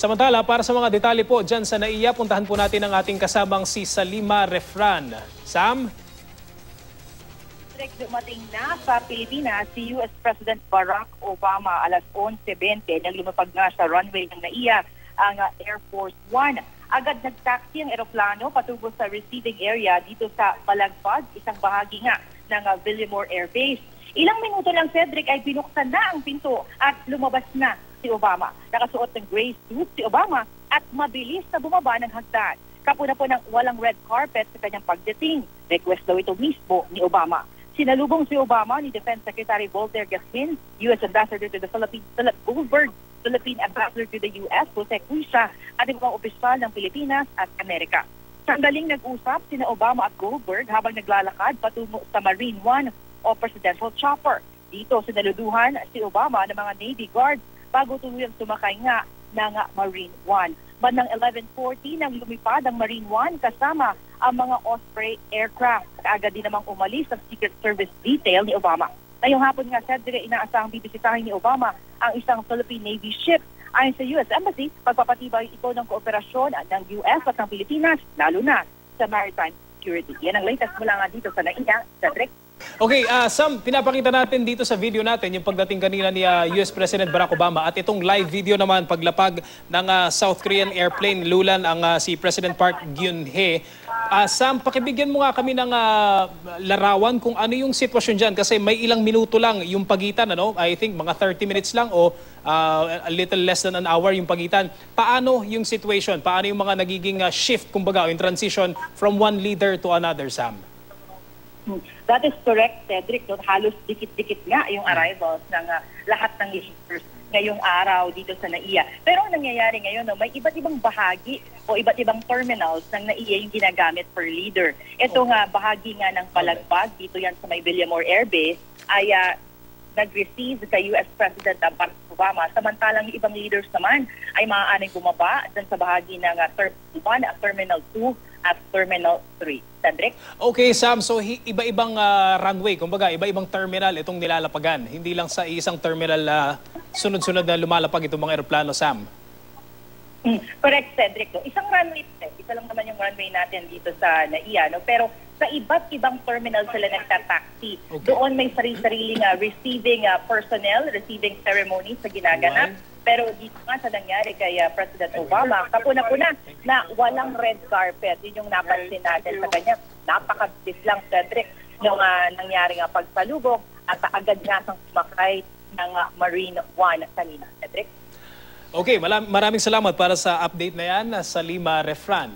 Samantala, para sa mga detalye po dyan sa NAIA, puntahan po natin ang ating kasabang si Salima Refran. Sam? Dumating na sa Pilipinas si U.S. President Barack Obama alas 11:20 nang lumapag nga sa runway ng NAIA ang Air Force One. Agad nagtaxi ang eroplano patungo sa receiving area dito sa Balagpag, isang bahagi nga ng Villamor Air Base. Ilang minuto lang, Cedric, ay binuksan na ang pinto at lumabas na si Obama. Nakasuot ng gray suit si Obama at mabilis na bumaba ng hagdan. Kapuna po ng walang red carpet sa kanyang pagdating. Request daw ito mismo ni Obama. Sinalubong si Obama ni Defense Secretary Voltaire Gascon, U.S. Ambassador to the Philippines Philip Goldberg, Philippine Ambassador to the U.S. Jose Cuisa at ibang opisyal ng Pilipinas at Amerika. Sandaling nag-usap sina Obama at Goldberg habang naglalakad patungo sa Marine One o Presidential Chopper. Dito sinaluduhan si Obama ng mga Navy Guards bago tuluyang sumakay nga ng Marine One. Bandang 11:40 nang lumipad ang Marine One kasama ang mga Osprey aircraft. Agad din namang umalis ang Secret Service detail ni Obama. Ngayong hapon nga, Cedric, inaasahang bibisitahin ni Obama ang isang Philippine Navy ship. Ayon sa U.S. Embassy, pagpapatibay ito ng kooperasyon ng U.S. at ng Pilipinas, lalo na sa maritime security. Yan ang latest mula nga dito sa NAIA, Cedric. Okay, Sam, pinapakita natin dito sa video natin yung pagdating kanina ni US President Barack Obama at itong live video naman paglapag ng South Korean airplane lulan ang si President Park Geun-hye. Sam, pakibigyan mo nga kami ng larawan kung ano yung sitwasyon dyan kasi may ilang minuto lang yung pagitan, ano? I think mga 30 minutes lang o a little less than an hour yung pagitan. Paano yung situation? Paano yung mga nagiging shift, kumbaga, yung transition from one leader to another, Sam? That is correct, Cedric. Halos dikit-dikit nga yung arrivals ng lahat ng leaders ngayong araw dito sa NAIA. Pero ang nangyayari ngayon, may iba't ibang bahagi o iba't ibang terminals ng NAIA yung ginagamit per leader. Ito nga, bahagi nga ng Balagpag, dito yan sa may Villamor Air Base, ay nag-receive sa U.S. President Barack Obama. Samantalang yung ibang leaders naman ay maaaring bumaba dyan sa bahagi ng Terminal 1, Terminal 2 at Terminal 3. Cedric? Okay, Sam. So, iba-ibang runway, kumbaga, iba-ibang terminal itong nilalapagan. Hindi lang sa isang terminal sunod-sunod na lumalapag itong mga aeroplano, Sam. Correct, Cedric. Isang runway, isa lang naman yung runway natin dito sa NAIA. No? Pero sa iba't ibang terminal sila nagtataxi. Okay. Doon may sarili-sariling receiving personnel, receiving ceremonies sa ginaganap. Right. Pero dito nga sa nangyari kay President Obama, kapuna-puna na walang red carpet. Yun yung napansin natin sa kanya. Napakabilis lang, Cedric, nung nangyari nga pagsalubong at agad nga sang sumakay ng Marine One kanina, Cedric. Okay, maraming salamat para sa update na yan, Salima Refran.